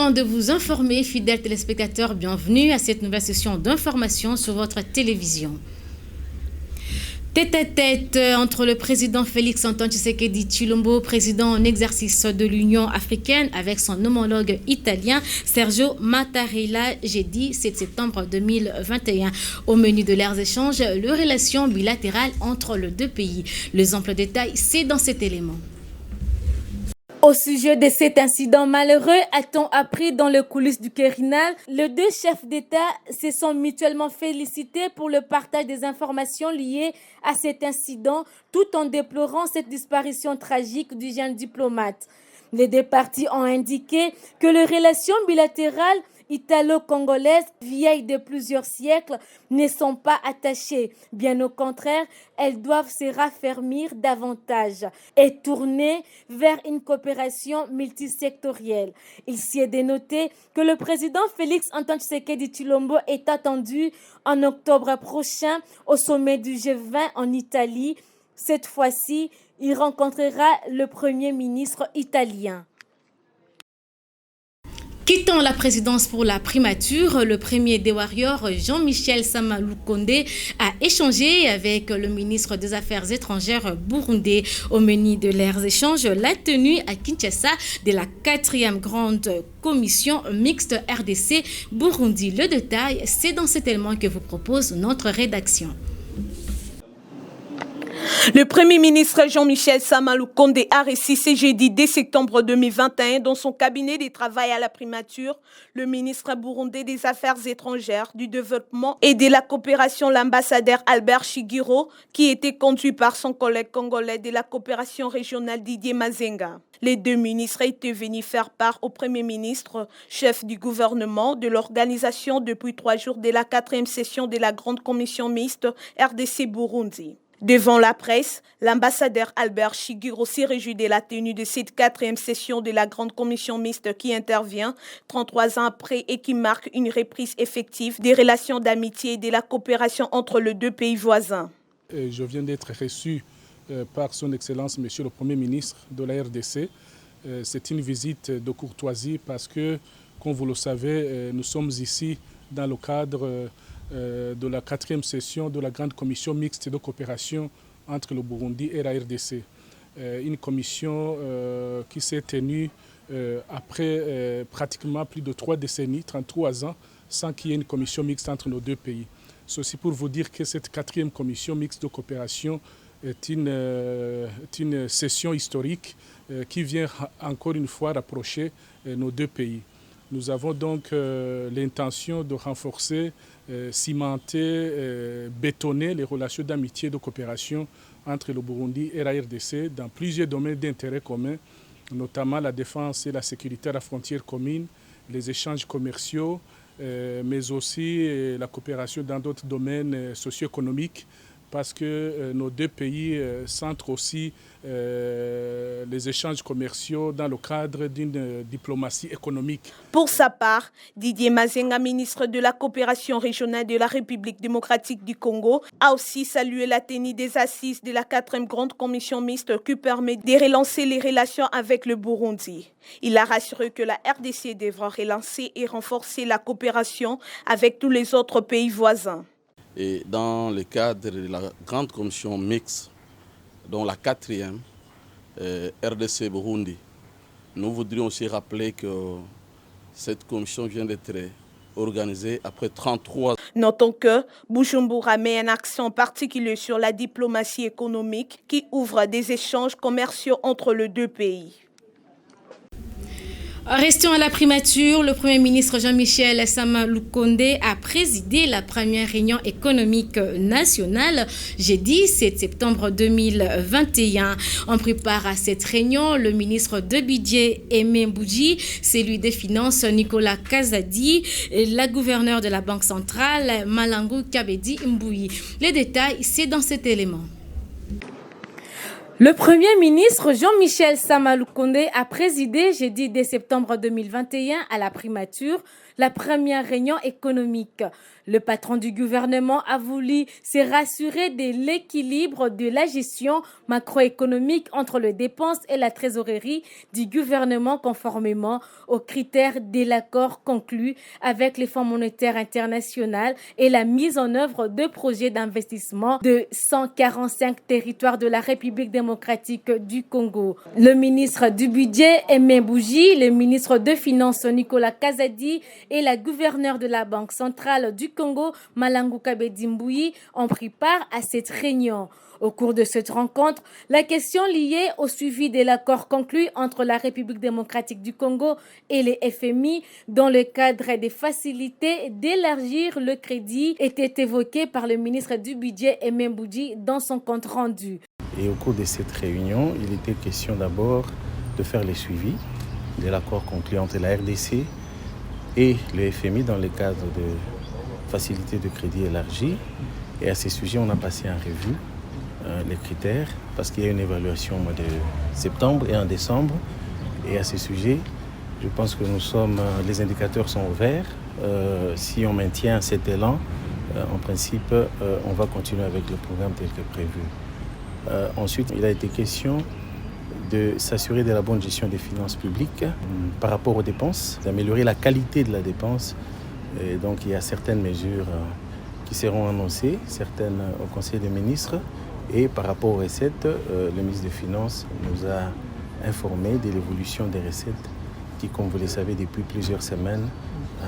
temps de vous informer, fidèles téléspectateurs. Bienvenue à cette nouvelle session d'information sur votre télévision. Tête à tête entre le président Félix Antoine Tshisekedi Tshilombo, président en exercice de l'Union africaine, avec son homologue italien Sergio Mattarella, jeudi 7 septembre 2021. Au menu de leurs échanges, les relations bilatérales entre les deux pays. Les amples détails, c'est dans cet élément. Au sujet de cet incident malheureux, a-t-on appris dans les coulisses du Quirinal, les deux chefs d'État se sont mutuellement félicités pour le partage des informations liées à cet incident, tout en déplorant cette disparition tragique du jeune diplomate. Les deux parties ont indiqué que les relations bilatérales italo-congolaises, vieilles de plusieurs siècles, ne sont pas attachées. Bien au contraire, elles doivent se raffermir davantage et tourner vers une coopération multisectorielle. Il s'y est dénoté que le président Félix Antoine Tshisekedi Tshilombo est attendu en octobre prochain au sommet du G20 en Italie. Cette fois-ci, il rencontrera le Premier ministre italien. Quittant la présidence pour la primature, le premier des Warriors, Jean-Michel Sama Lukonde, a échangé avec le ministre des Affaires étrangères burundais. Au menu de leurs échanges, la tenue à Kinshasa de la 4e grande commission mixte RDC-Burundi. Le détail, c'est dans cet élément que vous propose notre rédaction. Le Premier ministre Jean-Michel Sama Lukonde a reçu ce jeudi 10 septembre 2021 dans son cabinet de travail à la primature le ministre burundais des Affaires étrangères, du Développement et de la coopération, l'ambassadeur Albert Shigiro, qui était conduit par son collègue congolais de la coopération régionale Didier Mazenga. Les deux ministres étaient venus faire part au Premier ministre, chef du gouvernement, de l'organisation depuis 3 jours de la 4e session de la grande commission mixte RDC-Burundi. Devant la presse, l'ambassadeur Albert Shigiro s'est réjoui de la tenue de cette 4e session de la grande commission mixte qui intervient 33 ans après et qui marque une reprise effective des relations d'amitié et de la coopération entre les deux pays voisins. Je viens d'être reçu par son Excellence, Monsieur le Premier ministre de la RDC. C'est une visite de courtoisie parce que, comme vous le savez, nous sommes ici dans le cadre de la 4e session de la grande commission mixte de coopération entre le Burundi et la RDC. Une commission qui s'est tenue après pratiquement plus de 3 décennies, 33 ans, sans qu'il y ait une commission mixte entre nos deux pays. Ceci pour vous dire que cette 4e commission mixte de coopération est une session historique qui vient encore une fois rapprocher nos deux pays. Nous avons donc l'intention de renforcer, cimenter, bétonner les relations d'amitié et de coopération entre le Burundi et la RDC dans plusieurs domaines d'intérêt commun, notamment la défense et la sécurité à la frontière commune, les échanges commerciaux, mais aussi la coopération dans d'autres domaines socio-économiques, parce que nos deux pays centrent aussi les échanges commerciaux dans le cadre d'une diplomatie économique. Pour sa part, Didier Mazenga, ministre de la coopération régionale de la République démocratique du Congo, a aussi salué la tenue des assises de la 4e grande commission mixte qui permet de relancer les relations avec le Burundi. Il a rassuré que la RDC devra relancer et renforcer la coopération avec tous les autres pays voisins. Et dans le cadre de la grande commission mixte, dont la 4e, RDC Burundi, nous voudrions aussi rappeler que cette commission vient d'être organisée après 33 ans. Notons que Bujumbura met un accent particulier sur la diplomatie économique qui ouvre des échanges commerciaux entre les deux pays. Restons à la primature. Le Premier ministre Jean-Michel Sama Lukonde a présidé la première réunion économique nationale jeudi 7 septembre 2021. On prépare à cette réunion le ministre de Budget Aimé Mbouji, celui des Finances Nicolas Kazadi, et la gouverneure de la Banque centrale Malangu Kabedi Mbouyi. Les détails, c'est dans cet élément. Le Premier ministre Jean-Michel Sama Lukonde a présidé jeudi 10 septembre 2021 à la primature la première réunion économique. Le patron du gouvernement a voulu se rassurer de l'équilibre de la gestion macroéconomique entre les dépenses et la trésorerie du gouvernement conformément aux critères de l'accord conclu avec les Fonds monétaires international et la mise en œuvre de projets d'investissement de 145 territoires de la République démocratique du Congo. Le ministre du Budget, Aimé Bougie, le ministre de Finances, Nicolas Kazadi, et la gouverneure de la Banque centrale du Congo, Malangu Kabedi Mbouyi, ont pris part à cette réunion. Au cours de cette rencontre, la question liée au suivi de l'accord conclu entre la République démocratique du Congo et les FMI dans le cadre des facilités d'élargir le crédit était évoquée par le ministre du Budget, Aimé Bougie, dans son compte rendu. Et au cours de cette réunion, il était question d'abord de faire le suivi de l'accord conclu entre la RDC et le FMI dans le cadre de facilités de crédit élargies. Et à ces sujets, on a passé en revue les critères parce qu'il y a une évaluation au mois de septembre et en décembre. Et à ces sujets, je pense que les indicateurs sont ouverts. Si on maintient cet élan, en principe, on va continuer avec le programme tel que prévu. Ensuite, il a été question de s'assurer de la bonne gestion des finances publiques par rapport aux dépenses, d'améliorer la qualité de la dépense. Et donc, il y a certaines mesures qui seront annoncées, certaines au Conseil des ministres. Et par rapport aux recettes, le ministre des Finances nous a informé de l'évolution des recettes qui, comme vous le savez, depuis plusieurs semaines,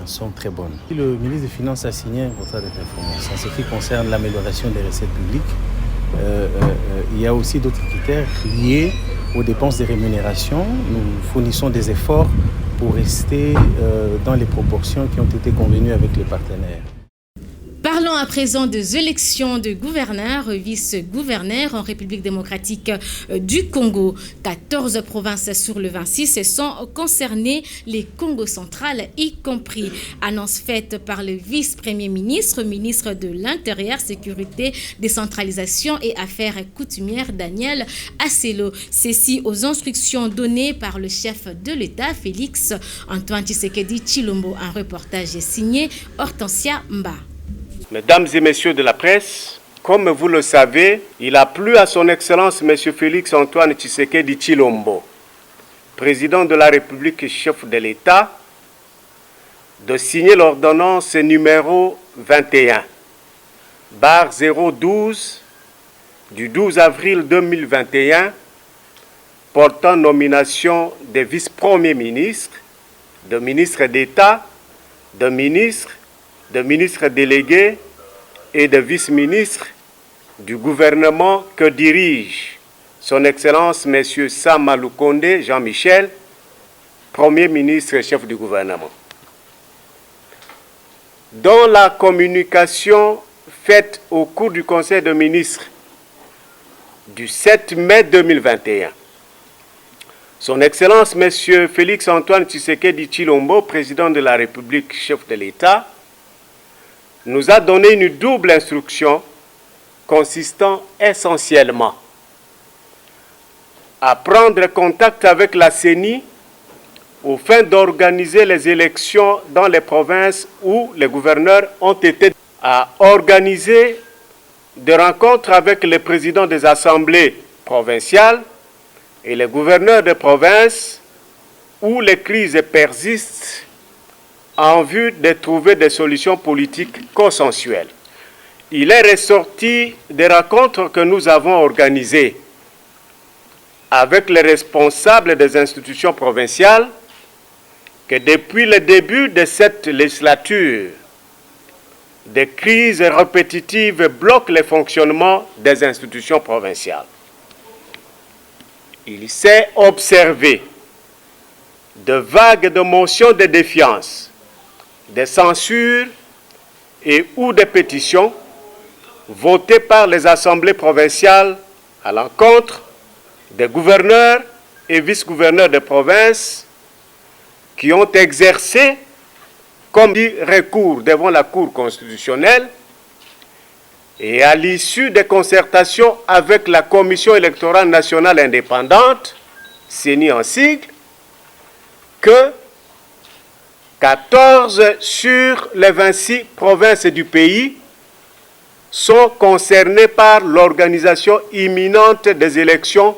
sont très bonnes. Le ministre des Finances a signé un contrat de performance en ce qui concerne l'amélioration des recettes publiques. Il y a aussi d'autres critères liés aux dépenses de rémunération. Nous fournissons des efforts pour rester dans les proportions qui ont été convenues avec les partenaires. Parlons à présent des élections de gouverneurs, vice-gouverneurs en République démocratique du Congo. 14 provinces sur le 26 sont concernées, les Congo central y compris. Annonce faite par le vice-premier ministre, ministre de l'Intérieur, Sécurité, Décentralisation et Affaires coutumières Daniel Asselo. Ceci aux instructions données par le chef de l'État, Félix Antoine Tshisekedi Tshilombo. Un reportage signé Hortensia Mba. Mesdames et messieurs de la presse, comme vous le savez, il a plu à son Excellence M. Félix Antoine Tshisekedi Tshilombo, président de la République, chef de l'État, de signer l'ordonnance numéro 21, barre 012 du 12 avril 2021, portant nomination des vice-premiers ministres, de ministres d'État, de ministres délégués et de vice-ministres du gouvernement que dirige son Excellence M. Sama Lukonde Jean-Michel, Premier ministre et chef du gouvernement. Dans la communication faite au cours du Conseil des ministres du 7 mai 2021, son Excellence M. Félix Antoine Tshisekedi Tshilombo, président de la République, chef de l'État, nous a donné une double instruction consistant essentiellement à prendre contact avec la CENI au fin d'organiser les élections dans les provinces où les gouverneurs ont été, à organiser des rencontres avec les présidents des assemblées provinciales et les gouverneurs de provinces où les crises persistent en vue de trouver des solutions politiques consensuelles. Il est ressorti des rencontres que nous avons organisées avec les responsables des institutions provinciales que depuis le début de cette législature, des crises répétitives bloquent le fonctionnement des institutions provinciales. Il s'est observé de vagues de motions de défiance, des censures et ou des pétitions votées par les assemblées provinciales à l'encontre des gouverneurs et vice-gouverneurs de province qui ont exercé comme recours devant la Cour constitutionnelle et à l'issue des concertations avec la Commission électorale nationale indépendante, CENI en sigle, que 14 sur les 26 provinces du pays sont concernées par l'organisation imminente des élections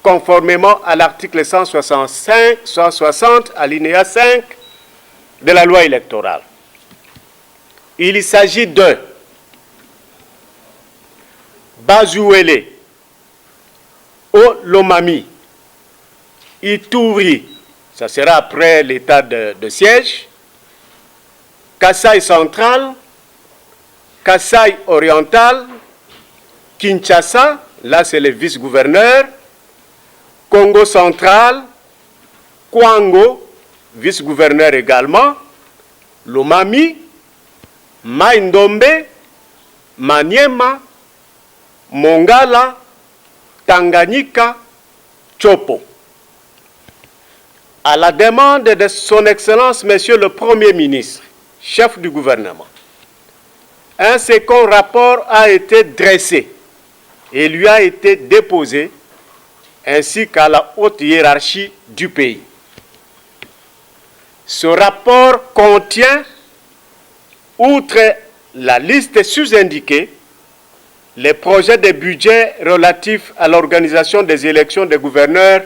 conformément à l'article 160 alinéa 5 de la loi électorale. Il s'agit de Bazouele, Olomami, Ituri, ça sera après l'état de siège, Kasaï central, Kasaï oriental, Kinshasa, là c'est le vice-gouverneur, Congo central, Kwango, vice-gouverneur également, Lomami, Maïndombe, Maniema, Mongala, Tanganyika, Chopo. À la demande de son Excellence, Monsieur le Premier ministre, chef du gouvernement, un second rapport a été dressé et lui a été déposé, ainsi qu'à la haute hiérarchie du pays. Ce rapport contient, outre la liste sous-indiquée, les projets de budget relatifs à l'organisation des élections des gouverneurs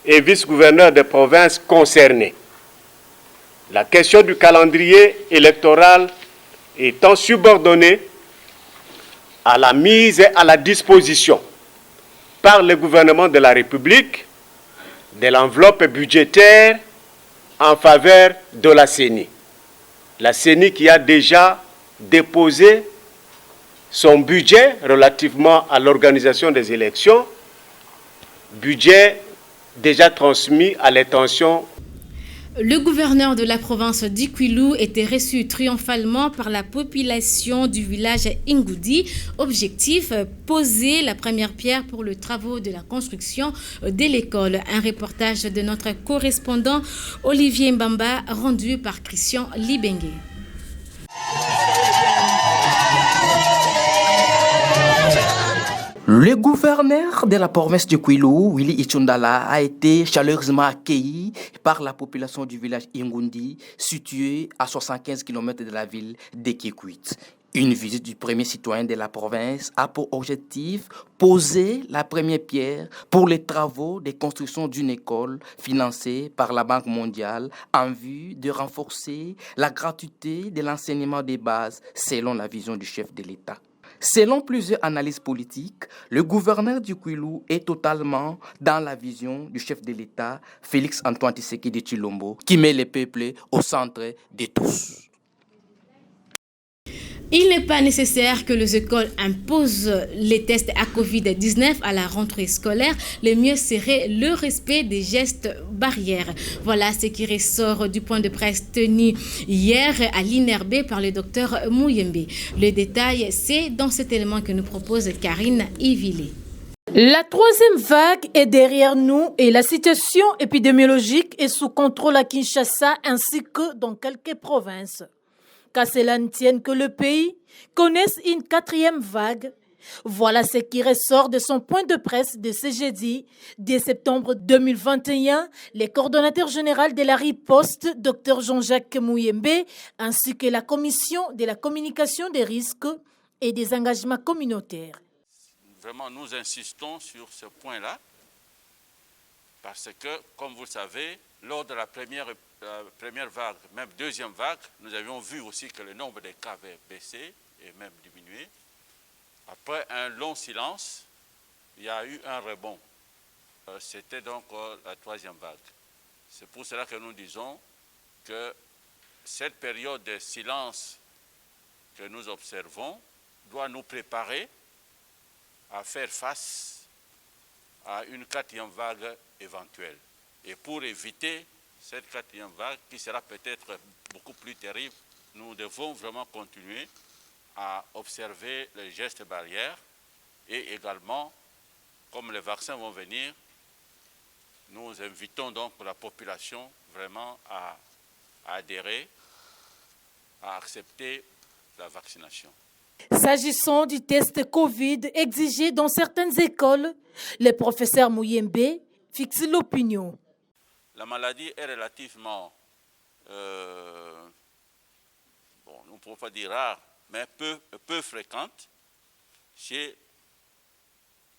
et vice-gouverneurs des provinces concernées. La question du calendrier électoral étant subordonnée à la mise à la disposition par le gouvernement de la République de l'enveloppe budgétaire en faveur de la CENI. La CENI qui a déjà déposé son budget relativement à l'organisation des élections, budget déjà transmis à l'intention. Le gouverneur de la province d'Ikwilu était reçu triomphalement par la population du village Ingoudi. Objectif, poser la première pierre pour le travaux de la construction de l'école. Un reportage de notre correspondant Olivier Mbamba rendu par Christian Libengue. Le gouverneur de la province de Kwilu, Willy Ichundala, a été chaleureusement accueilli par la population du village Ingundi, situé à 75 km de la ville d'Ekikwit. Une visite du premier citoyen de la province a pour objectif poser la première pierre pour les travaux de construction d'une école financée par la Banque mondiale en vue de renforcer la gratuité de l'enseignement des bases selon la vision du chef de l'État. Selon plusieurs analyses politiques, le gouverneur du Kwilu est totalement dans la vision du chef de l'État, Félix Antoine Tshisekedi Tshilombo, qui met le peuple au centre de tous. Il n'est pas nécessaire que les écoles imposent les tests à Covid-19 à la rentrée scolaire. Le mieux serait le respect des gestes barrières. Voilà ce qui ressort du point de presse tenu hier à l'INRB par le docteur Mouyembe. Le détail, c'est dans cet élément que nous propose Karine Ivile. La troisième vague est derrière nous et la situation épidémiologique est sous contrôle à Kinshasa ainsi que dans quelques provinces. Qu'à cela ne tienne que le pays connaisse une quatrième vague. Voilà ce qui ressort de son point de presse de ce jeudi 10 septembre 2021. Le coordonnateur général de la riposte, Dr Jean-Jacques Mouyembe, ainsi que la commission de la communication des risques et des engagements communautaires. Vraiment, nous insistons sur ce point-là parce que, comme vous le savez, lors de la première vague, même deuxième vague, nous avions vu aussi que le nombre de cas avait baissé et même diminué. Après un long silence, il y a eu un rebond. C'était donc la troisième vague. C'est pour cela que nous disons que cette période de silence que nous observons doit nous préparer à faire face à une quatrième vague éventuelle. Et pour éviter cette quatrième vague, qui sera peut-être beaucoup plus terrible, nous devons vraiment continuer à observer les gestes barrières et également, comme les vaccins vont venir, nous invitons donc la population vraiment à adhérer, à accepter la vaccination. S'agissant du test Covid exigé dans certaines écoles, le professeur Mouyembe fixe l'opinion. La maladie est relativement nous ne pouvons pas dire rare, mais peu fréquente chez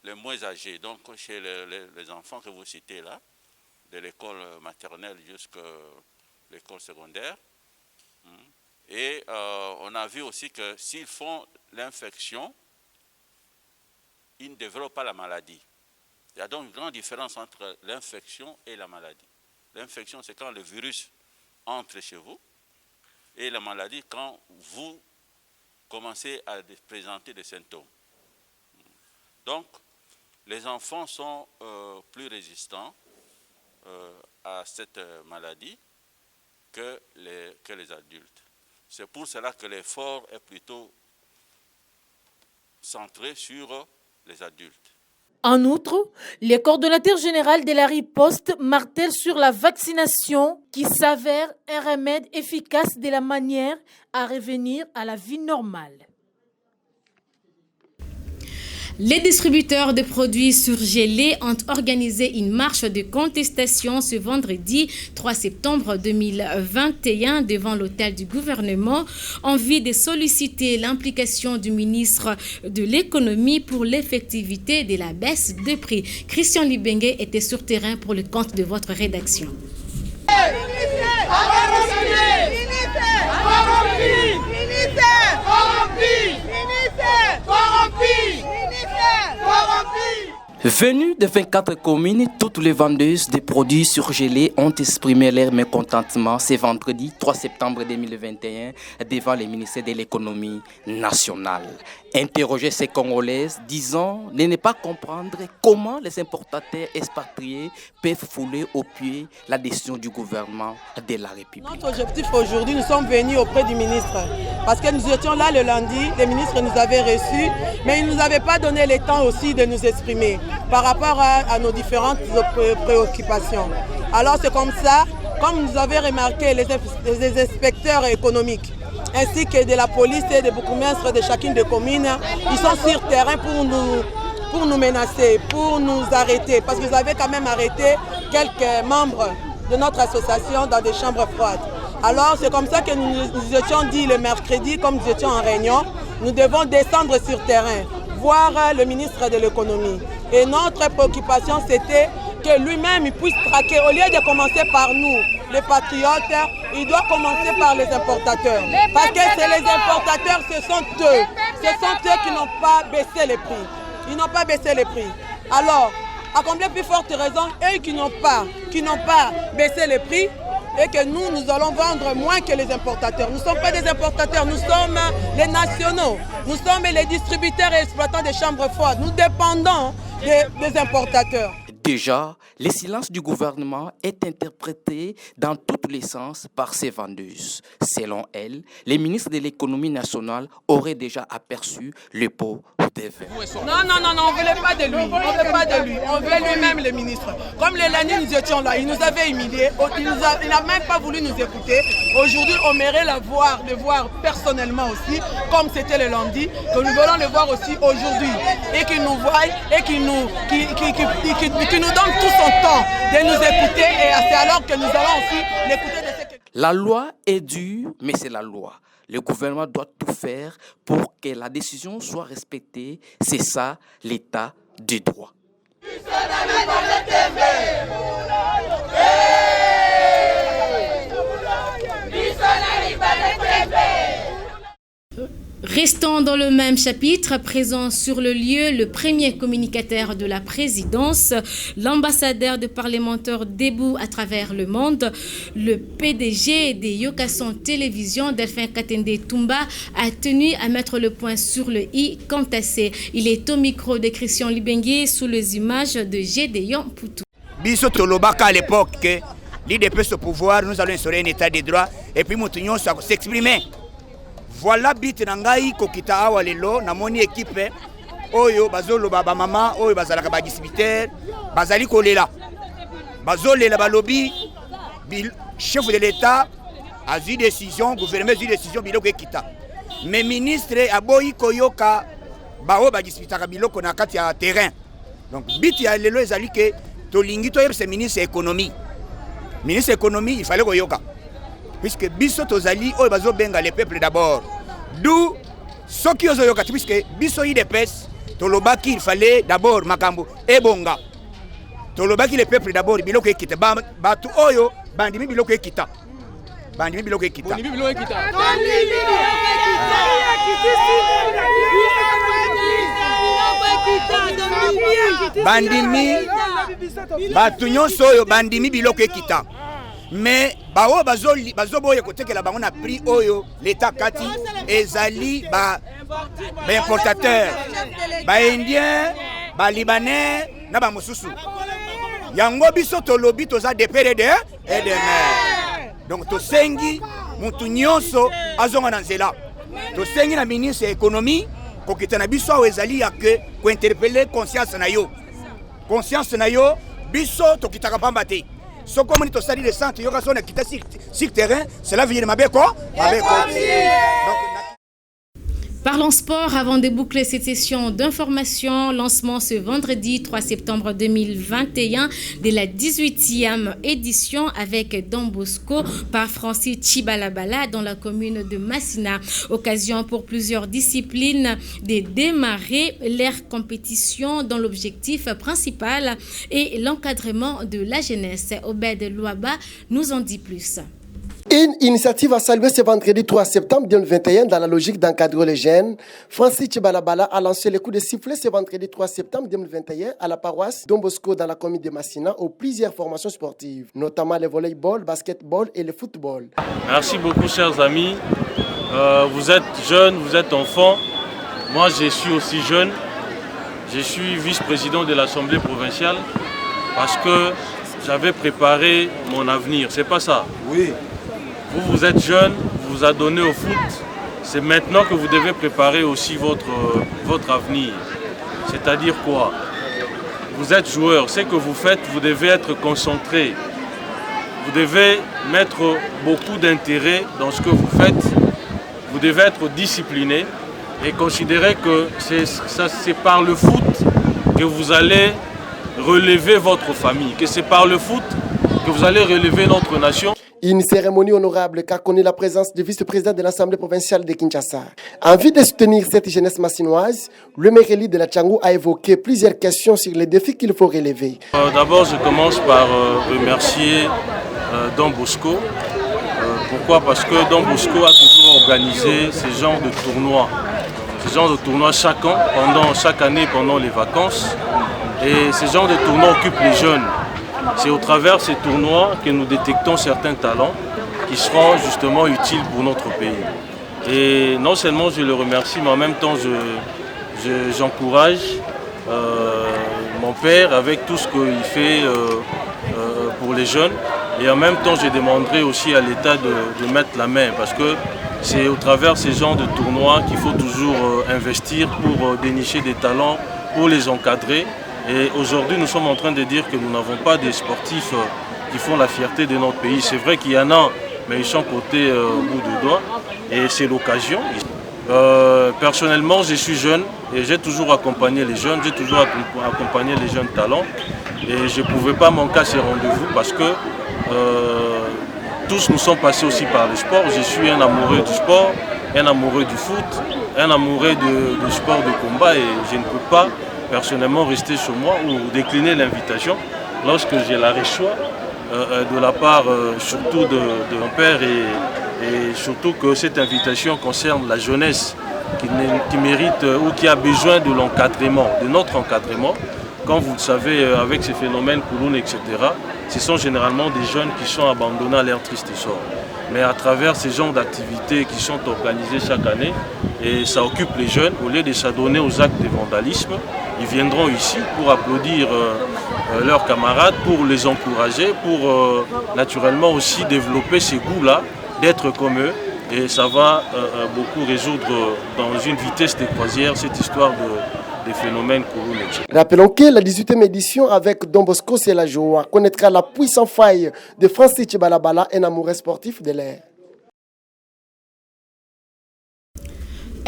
les moins âgés, donc chez les enfants que vous citez là, de l'école maternelle jusqu'à l'école secondaire. Et on a vu aussi que s'ils font l'infection, ils ne développent pas la maladie. Il y a donc une grande différence entre l'infection et la maladie. L'infection, c'est quand le virus entre chez vous, et la maladie, quand vous commencez à présenter des symptômes. Donc, les enfants sont plus résistants à cette maladie que les adultes. C'est pour cela que l'effort est plutôt centré sur les adultes. En outre, les coordonnateurs généraux de la riposte martèlent sur la vaccination qui s'avère un remède efficace de la manière à revenir à la vie normale. Les distributeurs de produits surgelés ont organisé une marche de contestation ce vendredi 3 septembre 2021 devant l'hôtel du gouvernement en vue de solliciter l'implication du ministre de l'économie pour l'effectivité de la baisse de prix. Christian Libengue était sur terrain pour le compte de votre rédaction. Venues de 24 communes, toutes les vendeuses de produits surgelés ont exprimé leur mécontentement ce vendredi 3 septembre 2021 devant le ministère de l'économie nationale. Interroger ces Congolaises, disant de ne pas comprendre comment les importateurs expatriés peuvent fouler au pied la décision du gouvernement de la République. Notre objectif aujourd'hui, nous sommes venus auprès du ministre parce que nous étions là le lundi, le ministre nous avait reçus, mais il ne nous avait pas donné le temps aussi de nous exprimer par rapport à nos différentes préoccupations. Alors c'est comme ça, comme vous avez remarqué, les inspecteurs économiques ainsi que de la police et des bourgmestres de chacune des communes, ils sont sur terrain pour nous menacer, pour nous arrêter, parce que vous avez quand même arrêté quelques membres de notre association dans des chambres froides. Alors c'est comme ça que nous étions dit le mercredi, comme nous étions en réunion, nous devons descendre sur terrain, voir le ministre de l'économie. Et notre préoccupation c'était que lui-même puisse traquer, au lieu de commencer par nous, les patriotes, il doit commencer par les importateurs. Parce que c'est les importateurs, ce sont eux qui n'ont pas baissé les prix. Ils n'ont pas baissé les prix. Alors, à combien plus forte raison, eux qui n'ont pas baissé les prix, et que nous allons vendre moins que les importateurs. Nous ne sommes pas des importateurs, nous sommes les nationaux. Nous sommes les distributeurs et exploitants des chambres froides. Nous dépendons des importateurs. Déjà, le silence du gouvernement est interprété dans tous les sens par ces vendeuses. Selon elle, les ministres de l'économie nationale auraient déjà aperçu le pot des vins. Non, on ne voulait pas de lui. On voulait lui-même le ministre. Comme les lundi nous étions là, il nous avait humiliés. Il n'a même pas voulu nous écouter. Aujourd'hui, on mérite le voir personnellement aussi, comme c'était le lundi, que nous voulons le voir aussi aujourd'hui. Et qu'il nous voie et qu'il nous donne tout son temps de nous écouter. Et c'est alors que nous allons aussi l'écouter de ce que... La loi est dure, mais c'est la loi. Le gouvernement doit tout faire pour que la décision soit respectée. C'est ça, l'état du droit. Restons dans le même chapitre, présent sur le lieu, le premier communicateur de la présidence, l'ambassadeur de parlementaires debout à travers le monde, le PDG des Yokason Télévision, Delphin Katende Toumba, a tenu à mettre le point sur le i quant à ces. Il est au micro de Christian Libengue sous les images de Gédéon Poutou. Biso Tolobaka à l'époque, l'IDP ce pouvoir, nous allons instaurer un état de droit et puis nous tenions à s'exprimer. Voilà bit nangai kokita awa lelo na moni équipe oyo bazolo baba mama oyo bazalaka ba distributeur bazali kolela bazolela balobi chef de l'état a eu décision gouvernement a eu décision biloko ekita mais ministre aboyi koyoka bao ba distributeur biloko na kati ya terrain donc bit ya lelo ezali ke tolingi to yebse ministre économie il fallait koyoka puisque biso tozali oyo bazobenga le peuple d'abord. D'où soki ozoyoka puisque biso IDPS tolobaki il fallait d'abord makambo ebonga. Tolobaki le peuple d'abord biloko ekita batu oyo bandimi biloko ekita. Bandimi biloko ekita. Bandimi batu nyonso oyo bandimi biloko ekita. Mais bao bazoboye kotekela bango na prix oyo l'état kati ezali ba importateur ba indien ba libanais na ba mosusu yango biso tolobi toza de pere de et de mer. Donc tosengi mutu nyonso azonga na nzela, tosengi na ministre ya économie kokita na biso awo ezali ya ke ko interpeller conscience na yo biso tokitaka pamba te. So comme to sali de centre yoka sona kita sur terrain, cela veut dire mabeko. Parlons sport avant de boucler cette session d'information. Lancement ce vendredi 3 septembre 2021 de la 18e édition avec Don Bosco par Francis Chibalabala dans la commune de Massina. Occasion pour plusieurs disciplines de démarrer leur compétition dont l'objectif principal est l'encadrement de la jeunesse. Obed Louaba nous en dit plus. Une initiative a salué ce vendredi 3 septembre 2021 dans la logique d'encadrer les jeunes. Francis Chibalabala a lancé le coup de sifflet ce vendredi 3 septembre 2021 à la paroisse Don Bosco dans la commune de Massina où plusieurs formations sportives, notamment le volleyball, basketball et le football. Merci beaucoup chers amis. Vous êtes jeunes, vous êtes enfants. Moi je suis aussi jeune. Je suis vice-président de l'Assemblée provinciale parce que j'avais préparé mon avenir. C'est pas ça? Oui. Vous êtes jeune, vous vous adonnez au foot. C'est maintenant que vous devez préparer aussi votre avenir. C'est-à-dire quoi? Vous êtes joueur, ce que vous faites, vous devez être concentré. Vous devez mettre beaucoup d'intérêt dans ce que vous faites. Vous devez être discipliné et considérer que c'est par le foot que vous allez relever votre famille, que c'est par le foot que vous allez relever notre nation. Une cérémonie honorable qu'a connu la présence du vice-président de l'Assemblée provinciale de Kinshasa. En vue de soutenir cette jeunesse massinoise, le maire élu de la Tchangou a évoqué plusieurs questions sur les défis qu'il faut relever. D'abord, je commence par remercier Don Bosco. Pourquoi? Parce que Don Bosco a toujours organisé ce genre de tournois. Ce genre de tournois chaque année pendant les vacances. Et ce genre de tournois occupe les jeunes. C'est au travers de ces tournois que nous détectons certains talents qui seront justement utiles pour notre pays. Et non seulement je le remercie, mais en même temps j'encourage mon père avec tout ce qu'il fait pour les jeunes. Et en même temps, je demanderai aussi à l'État de mettre la main parce que c'est au travers de ces genres de tournois qu'il faut toujours investir pour dénicher des talents, pour les encadrer. Et aujourd'hui, nous sommes en train de dire que nous n'avons pas des sportifs qui font la fierté de notre pays. C'est vrai qu'il y en a, mais ils sont cotés au bout du doigt. Et c'est l'occasion. Personnellement, je suis jeune et j'ai toujours accompagné les jeunes, j'ai toujours accompagné les jeunes talents. Et je ne pouvais pas manquer à ces rendez-vous parce que tous nous sommes passés aussi par le sport. Je suis un amoureux du sport, un amoureux du foot, un amoureux du sport de combat et je ne peux pas personnellement rester chez moi ou décliner l'invitation lorsque j'ai la reçois de la part surtout de mon père et surtout que cette invitation concerne la jeunesse qui mérite ou qui a besoin de l'encadrement, de notre encadrement. Comme vous le savez, avec ces phénomènes Kouloun, etc., ce sont généralement des jeunes qui sont abandonnés à leur triste sort. Mais à travers ces genres d'activités qui sont organisées chaque année, et ça occupe les jeunes, au lieu de s'adonner aux actes de vandalisme, ils viendront ici pour applaudir leurs camarades, pour les encourager, pour naturellement aussi développer ces goûts-là, d'être comme eux. Et ça va beaucoup résoudre dans une vitesse de croisière cette histoire des phénomènes Kouloun. Rappelons que la 18e édition avec Don Bosco, c'est la joie, connaîtra la puissante faille de Francis Chibalabala, un amoureux sportif de l'air.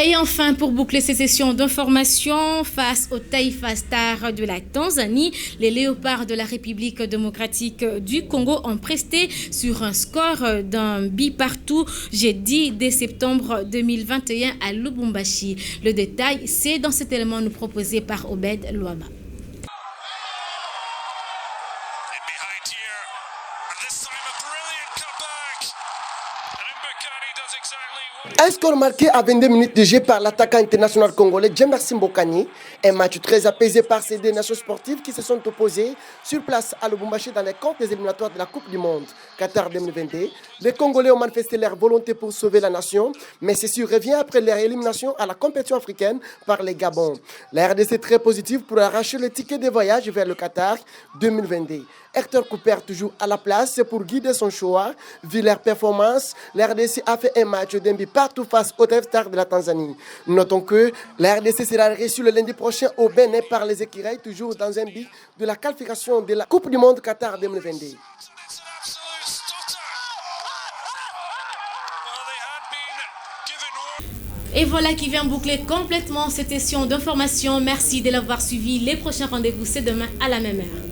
Et enfin, pour boucler ces sessions d'information, face au Taifa Stars de la Tanzanie, les Léopards de la République démocratique du Congo ont presté sur un score d'un but partout jeudi 10 septembre 2021 à Lubumbashi. Le détail, c'est dans cet élément nous proposé par Obed Louama. Un score marqué à 22 minutes de jeu par l'attaquant international congolais Jemerson Mbokani. Un match très apaisé par ces deux nations sportives qui se sont opposées sur place à Lubumbashi dans les comptes des éliminatoires de la Coupe du Monde Qatar 2022. Les Congolais ont manifesté leur volonté pour sauver la nation, mais ceci revient après leur élimination à la compétition africaine par les Gabon. La RDC est très positive pour arracher le ticket de voyage vers le Qatar 2022. Hector Cooper toujours à la place pour guider son choix. Vu leur performance, la RDC a fait un match d'un but partout face au Taifa Stars de la Tanzanie. Notons que la RDC sera reçue le lundi prochain au Bénin par les Écureuils, toujours dans un but de la qualification de la Coupe du Monde Qatar 2022. Et voilà qui vient boucler complètement cette session d'information. Merci de l'avoir suivi. Les prochains rendez-vous, c'est demain à la même heure.